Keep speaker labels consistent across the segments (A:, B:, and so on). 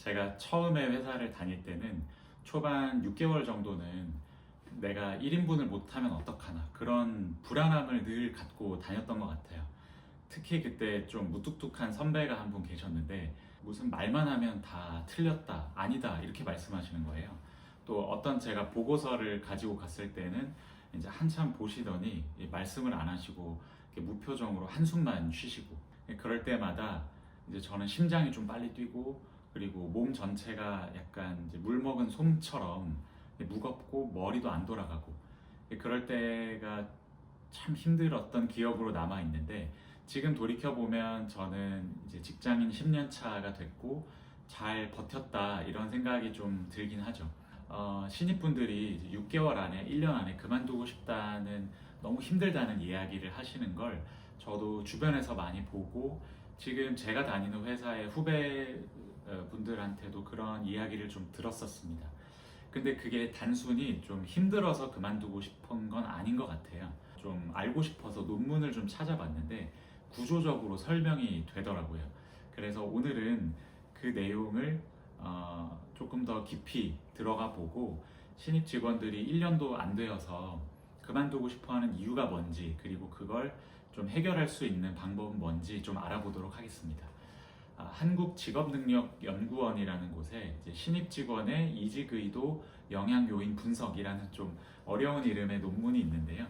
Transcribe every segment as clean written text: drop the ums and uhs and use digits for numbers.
A: 제가 처음에 회사를 다닐 때는 초반 6개월 정도는 내가 1인분을 못하면 어떡하나 그런 불안함을 늘 갖고 다녔던 것 같아요. 특히 그때 좀 무뚝뚝한 선배가 한 분 계셨는데 무슨 말만 하면 다 틀렸다, 아니다 이렇게 말씀하시는 거예요. 또 어떤 제가 보고서를 가지고 갔을 때는 이제 한참 보시더니 말씀을 안 하시고 이렇게 무표정으로 한숨만 쉬시고, 그럴 때마다 이제 저는 심장이 좀 빨리 뛰고, 그리고 몸 전체가 약간 이제 물 먹은 솜처럼 무겁고 머리도 안 돌아가고, 그럴 때가 참 힘들었던 기억으로 남아 있는데, 지금 돌이켜 보면 저는 이제 직장인 10년 차가 됐고 잘 버텼다 이런 생각이 좀 들긴 하죠. 신입분들이 이제 6개월 안에 1년 안에 그만두고 싶다는, 너무 힘들다는 이야기를 하시는 걸 저도 주변에서 많이 보고, 지금 제가 다니는 회사의 후배 분들한테도 그런 이야기를 좀 들었었습니다. 근데 그게 단순히 좀 힘들어서 그만두고 싶은 건 아닌 것 같아요. 좀 알고 싶어서 논문을 좀 찾아봤는데 구조적으로 설명이 되더라고요. 그래서 오늘은 그 내용을 조금 더 깊이 들어가 보고, 신입 직원들이 1년도 안 되어서 그만두고 싶어 하는 이유가 뭔지, 그리고 그걸 좀 해결할 수 있는 방법은 뭔지 좀 알아보도록 하겠습니다. 한국직업능력연구원이라는 곳에 이제 신입 직원의 이직 의도 영향 요인 분석이라는 좀 어려운 이름의 논문이 있는데요.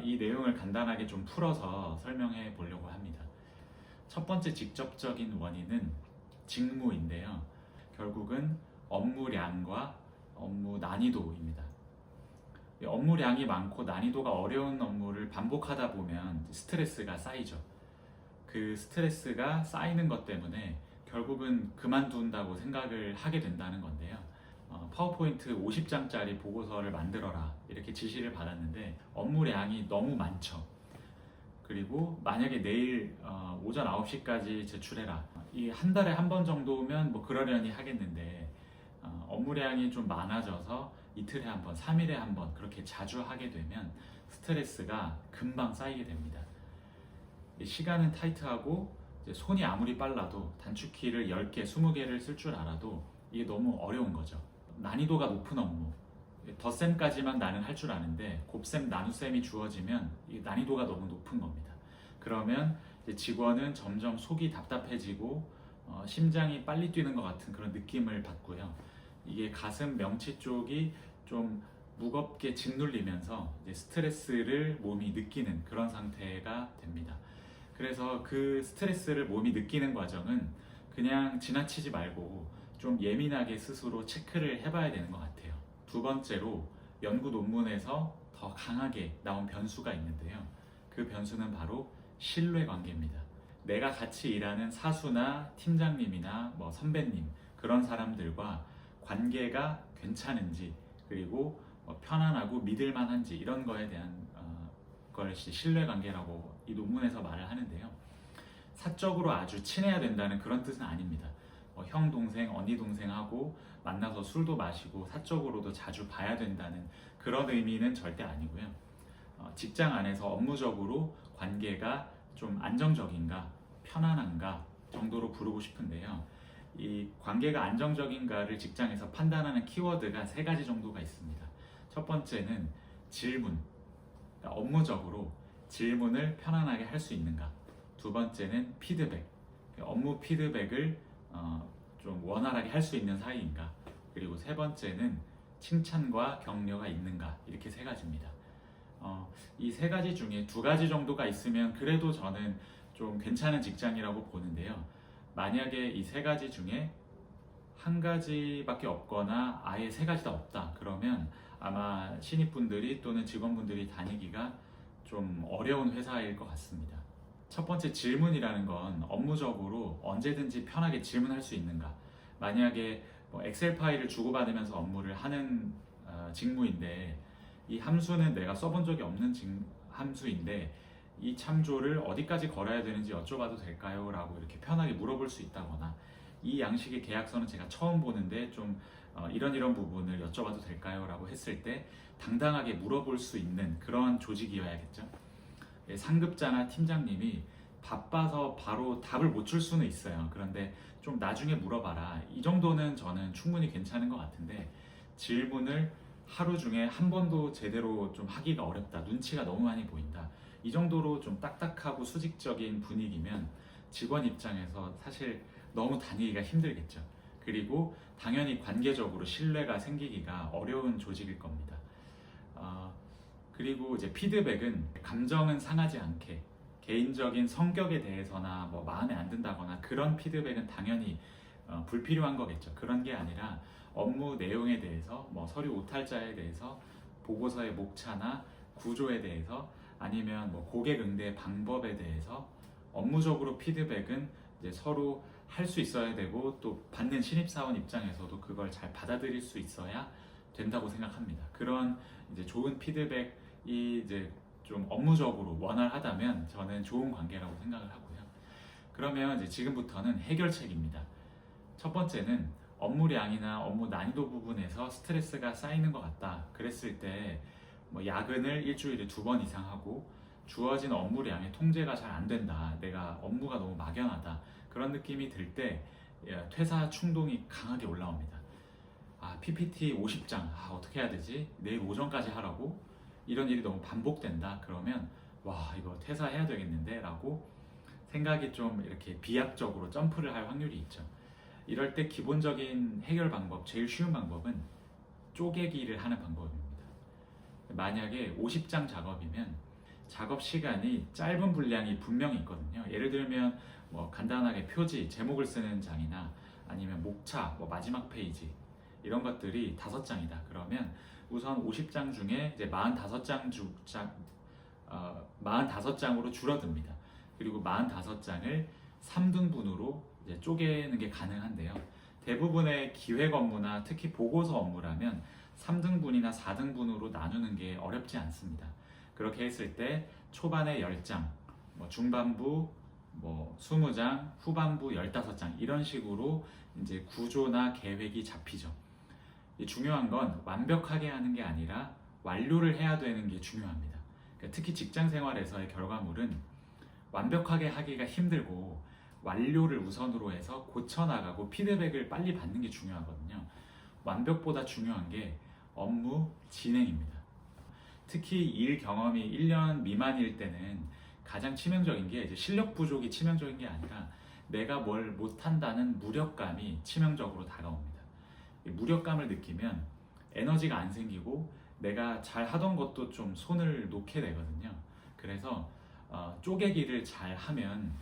A: 이 내용을 간단하게 좀 풀어서 설명해 보려고 합니다. 첫 번째 직접적인 원인은 직무인데요. 결국은 업무량과 업무 난이도입니다. 업무량이 많고 난이도가 어려운 업무를 반복하다 보면 스트레스가 쌓이죠. 그 스트레스가 쌓이는 것 때문에 결국은 그만둔다고 생각을 하게 된다는 건데요. 파워포인트 50장짜리 보고서를 만들어라 이렇게 지시를 받았는데 업무량이 너무 많죠. 그리고 만약에 내일 오전 9시까지 제출해라, 이 한 달에 한 번 정도면 뭐 그러려니 하겠는데, 업무량이 좀 많아져서 이틀에 한 번, 3일에 한 번 그렇게 자주 하게 되면 스트레스가 금방 쌓이게 됩니다. 시간은 타이트하고 이제 손이 아무리 빨라도 단축키를 10개, 20개를 쓸 줄 알아도 이게 너무 어려운 거죠. 난이도가 높은 업무, 덧셈까지만 나는 할 줄 아는데 곱셈, 나눗셈이 주어지면 이 난이도가 너무 높은 겁니다. 그러면 이제 직원은 점점 속이 답답해지고 심장이 빨리 뛰는 것 같은 그런 느낌을 받고요. 이게 가슴 명치 쪽이 좀 무겁게 짓눌리면서 이제 스트레스를 몸이 느끼는 그런 상태가 됩니다. 그래서 그 스트레스를 몸이 느끼는 과정은 그냥 지나치지 말고 좀 예민하게 스스로 체크를 해봐야 되는 것 같아요. 두 번째로 연구 논문에서 더 강하게 나온 변수가 있는데요. 그 변수는 바로 신뢰 관계입니다. 내가 같이 일하는 사수나 팀장님이나 뭐 선배님, 그런 사람들과 관계가 괜찮은지, 그리고 편안하고 믿을만한지, 이런 거에 대한 것이 신뢰 관계라고 이 논문에서 말을 하는데요. 사적으로 아주 친해야 된다는 그런 뜻은 아닙니다. 형 동생, 언니 동생하고 만나서 술도 마시고 사적으로도 자주 봐야 된다는 그런 의미는 절대 아니고요. 직장 안에서 업무적으로 관계가 좀 안정적인가, 편안한가 정도로 부르고 싶은데요. 이 관계가 안정적인가를 직장에서 판단하는 키워드가 3가지 정도가 있습니다. 첫 번째는 질문, 그러니까 업무적으로 질문을 편안하게 할 수 있는가. 두 번째는 피드백, 그러니까 업무 피드백을 좀 원활하게 할 수 있는 사이인가. 그리고 세 번째는 칭찬과 격려가 있는가. 이렇게 3가지입니다. 이 3가지 중에 2가지 정도가 있으면 그래도 저는 좀 괜찮은 직장이라고 보는데요. 만약에 이 3가지 중에 1가지밖에 없거나 아예 3가지 다 없다, 그러면 아마 신입분들이 또는 직원분들이 다니기가 좀 어려운 회사일 것 같습니다. 첫 번째 질문이라는 건 업무적으로 언제든지 편하게 질문할 수 있는가. 만약에 뭐 엑셀 파일을 주고받으면서 업무를 하는 직무인데, 이 함수는 내가 써본 적이 없는 함수인데 이 참조를 어디까지 걸어야 되는지 여쭤봐도 될까요? 라고 이렇게 편하게 물어볼 수 있다거나, 이 양식의 계약서는 제가 처음 보는데 좀 이런 부분을 여쭤봐도 될까요? 라고 했을 때 당당하게 물어볼 수 있는 그런 조직이어야겠죠. 상급자나 팀장님이 바빠서 바로 답을 못 줄 수는 있어요. 그런데 좀 나중에 물어봐라. 이 정도는 저는 충분히 괜찮은 것 같은데 질문을 하루 중에 한 번도 제대로 좀 하기가 어렵다. 눈치가 너무 많이 보인다. 이 정도로 좀 딱딱하고 수직적인 분위기면 직원 입장에서 사실 너무 다니기가 힘들겠죠. 그리고 당연히 관계적으로 신뢰가 생기기가 어려운 조직일 겁니다. 그리고 이제 피드백은 감정은 상하지 않게 개인적인 성격에 대해서나 뭐 마음에 안 든다거나 그런 피드백은 당연히 불필요한 거겠죠. 그런 게 아니라 업무 내용에 대해서 뭐 서류 오탈자에 대해서 보고서의 목차나 구조에 대해서 아니면 뭐 고객 응대 방법에 대해서 업무적으로 피드백은 이제 서로 할 수 있어야 되고 또 받는 신입사원 입장에서도 그걸 잘 받아들일 수 있어야 된다고 생각합니다. 그런 이제 좋은 피드백이 이제 좀 업무적으로 원활하다면 저는 좋은 관계라고 생각을 하고요. 그러면 이제 지금부터는 해결책입니다. 첫 번째는 업무량이나 업무 난이도 부분에서 스트레스가 쌓이는 것 같다. 그랬을 때 뭐 야근을 일주일에 2번 이상 하고 주어진 업무량의 통제가 잘 안 된다. 내가 업무가 너무 막연하다. 그런 느낌이 들 때 퇴사 충동이 강하게 올라옵니다. PPT 50장 어떻게 해야 되지? 내일 오전까지 하라고? 이런 일이 너무 반복된다. 그러면 와 이거 퇴사해야 되겠는데 라고 생각이 좀 이렇게 비약적으로 점프를 할 확률이 있죠. 이럴 때 기본적인 해결 방법, 제일 쉬운 방법은 쪼개기를 하는 방법입니다. 만약에 50장 작업이면 작업 시간이 짧은 분량이 분명히 있거든요. 예를 들면 뭐 간단하게 표지, 제목을 쓰는 장이나 아니면 목차, 뭐 마지막 페이지 이런 것들이 5장이다. 그러면 우선 50장 중에 이제 45장으로 줄어듭니다. 그리고 45장을 3등분으로 이제 쪼개는 게 가능한데요. 대부분의 기획 업무나 특히 보고서 업무라면 3등분이나 4등분으로 나누는 게 어렵지 않습니다. 그렇게 했을 때 초반에 10장, 뭐 중반부 뭐 20장, 후반부 15장 이런 식으로 이제 구조나 계획이 잡히죠. 중요한 건 완벽하게 하는 게 아니라 완료를 해야 되는 게 중요합니다. 그러니까 특히 직장 생활에서의 결과물은 완벽하게 하기가 힘들고 완료를 우선으로 해서 고쳐나가고 피드백을 빨리 받는 게 중요하거든요. 완벽보다 중요한 게 업무 진행입니다. 특히 일 경험이 1년 미만일 때는 가장 치명적인 게 이제 실력 부족이 치명적인 게 아니라 내가 뭘 못한다는 무력감이 치명적으로 다가옵니다. 무력감을 느끼면 에너지가 안 생기고 내가 잘 하던 것도 좀 손을 놓게 되거든요. 그래서 쪼개기를 잘 하면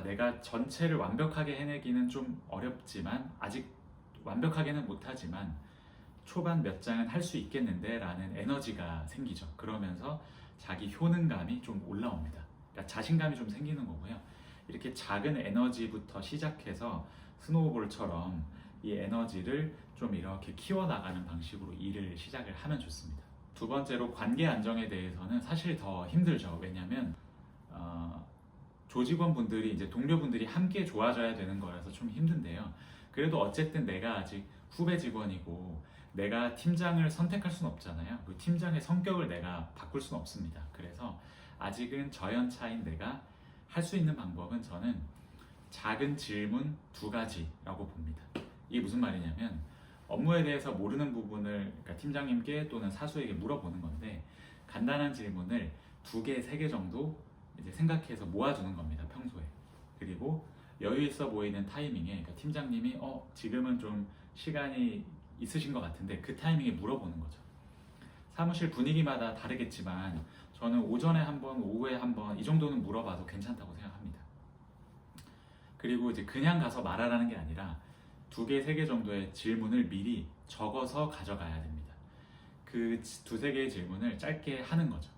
A: 내가 전체를 완벽하게 해내기는 좀 어렵지만 아직 완벽하게는 못하지만 초반 몇 장은 할 수 있겠는데 라는 에너지가 생기죠. 그러면서 자기 효능감이 좀 올라옵니다. 그러니까 자신감이 좀 생기는 거고요. 이렇게 작은 에너지부터 시작해서 스노우볼처럼 이 에너지를 좀 이렇게 키워나가는 방식으로 일을 시작을 하면 좋습니다. 두 번째로 관계 안정에 대해서는 사실 더 힘들죠. 왜냐하면 조직원분들이 이제 동료분들이 함께 좋아져야 되는 거라서 좀 힘든데요. 그래도 어쨌든 내가 아직 후배 직원이고 내가 팀장을 선택할 수는 없잖아요. 그 팀장의 성격을 내가 바꿀 수는 없습니다. 그래서 아직은 저연차인 내가 할 수 있는 방법은 저는 작은 질문 2가지라고 봅니다. 이게 무슨 말이냐면 업무에 대해서 모르는 부분을 그러니까 팀장님께 또는 사수에게 물어보는 건데 간단한 질문을 2개, 3개 정도 이제 생각해서 모아두는 겁니다. 평소에. 그리고 여유 있어 보이는 타이밍에 그러니까 팀장님이 지금은 좀 시간이 있으신 것 같은데 그 타이밍에 물어보는 거죠. 사무실 분위기마다 다르겠지만 저는 오전에 한 번, 오후에 한 번 이 정도는 물어봐도 괜찮다고 생각합니다. 그리고 이제 그냥 가서 말하라는 게 아니라 2개, 3개 정도의 질문을 미리 적어서 가져가야 됩니다. 그 2, 3개의 질문을 짧게 하는 거죠.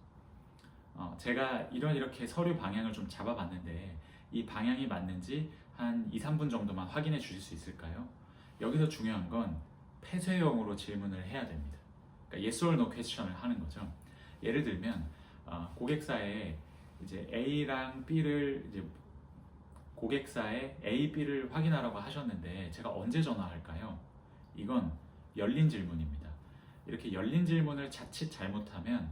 A: 제가 이렇게 서류 방향을 좀 잡아봤는데 이 방향이 맞는지 한 2, 3분 정도만 확인해 주실 수 있을까요? 여기서 중요한 건 폐쇄형으로 질문을 해야 됩니다. 그러니까 yes or no 퀘스천을 하는 거죠. 예를 들면 고객사에 이제 A랑 B를 이제 고객사에 A, B를 확인하라고 하셨는데 제가 언제 전화할까요? 이건 열린 질문입니다. 이렇게 열린 질문을 자칫 잘못하면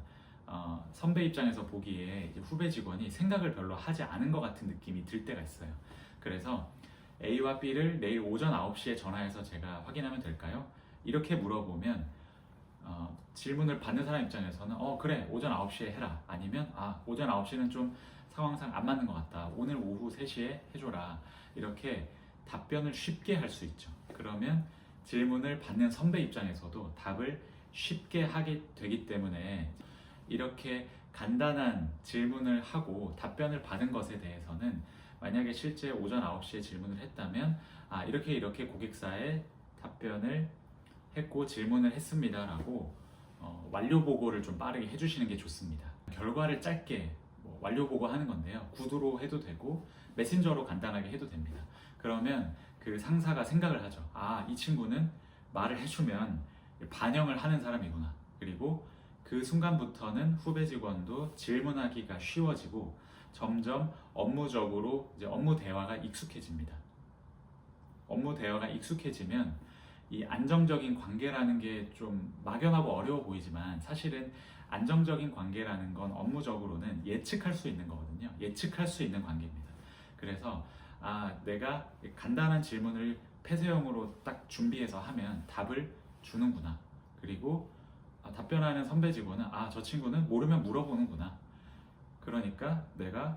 A: 선배 입장에서 보기에 이제 후배 직원이 생각을 별로 하지 않은 것 같은 느낌이 들 때가 있어요. 그래서 A와 B를 내일 오전 9시에 전화해서 제가 확인하면 될까요? 이렇게 물어보면 질문을 받는 사람 입장에서는 그래 오전 9시에 해라, 아니면 오전 9시는 좀 상황상 안 맞는 것 같다, 오늘 오후 3시에 해줘라, 이렇게 답변을 쉽게 할 수 있죠. 그러면 질문을 받는 선배 입장에서도 답을 쉽게 하게 되기 때문에 이렇게 간단한 질문을 하고 답변을 받은 것에 대해서는 만약에 실제 오전 9시에 질문을 했다면 이렇게 고객사에 답변을 했고 질문을 했습니다 라고 완료 보고를 좀 빠르게 해주시는 게 좋습니다. 결과를 짧게 완료 보고 하는 건데요, 구두로 해도 되고 메신저로 간단하게 해도 됩니다. 그러면 그 상사가 생각을 하죠. 이 친구는 말을 해주면 반영을 하는 사람이구나. 그리고 그 순간부터는 후배 직원도 질문하기가 쉬워지고 점점 업무적으로 이제 업무 대화가 익숙해집니다. 업무 대화가 익숙해지면 이 안정적인 관계라는 게 좀 막연하고 어려워 보이지만 사실은 안정적인 관계라는 건 업무적으로는 예측할 수 있는 거거든요. 예측할 수 있는 관계입니다. 그래서 내가 간단한 질문을 폐쇄형으로 딱 준비해서 하면 답을 주는구나. 그리고 답변하는 선배 직원은 저 친구는 모르면 물어보는구나. 그러니까 내가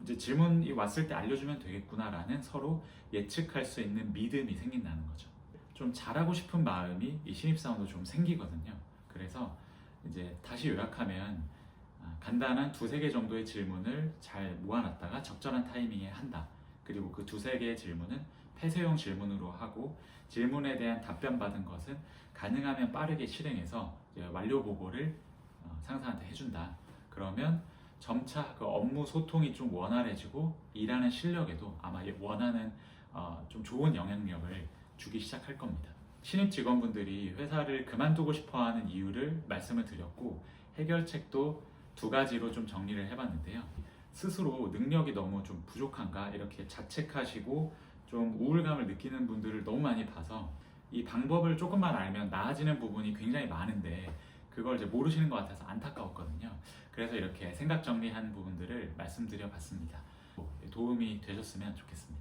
A: 이제 질문이 왔을 때 알려주면 되겠구나라는 서로 예측할 수 있는 믿음이 생긴다는 거죠. 좀 잘하고 싶은 마음이 이 신입사원도 좀 생기거든요. 그래서 이제 다시 요약하면 간단한 2-3개 정도의 질문을 잘 모아놨다가 적절한 타이밍에 한다. 그리고 그 2-3개의 질문은 폐쇄형 질문으로 하고 질문에 대한 답변 받은 것은 가능하면 빠르게 실행해서 이제 완료 보고를 상사한테 해준다. 그러면 점차 그 업무 소통이 좀 원활해지고 일하는 실력에도 아마 원하는 좀 좋은 영향력을 주기 시작할 겁니다. 신입 직원분들이 회사를 그만두고 싶어하는 이유를 말씀을 드렸고 해결책도 2가지로 좀 정리를 해봤는데요. 스스로 능력이 너무 좀 부족한가 이렇게 자책하시고 좀 우울감을 느끼는 분들을 너무 많이 봐서 이 방법을 조금만 알면 나아지는 부분이 굉장히 많은데 그걸 이제 모르시는 것 같아서 안타까웠거든요. 그래서 이렇게 생각 정리한 부분들을 말씀드려 봤습니다. 도움이 되셨으면 좋겠습니다.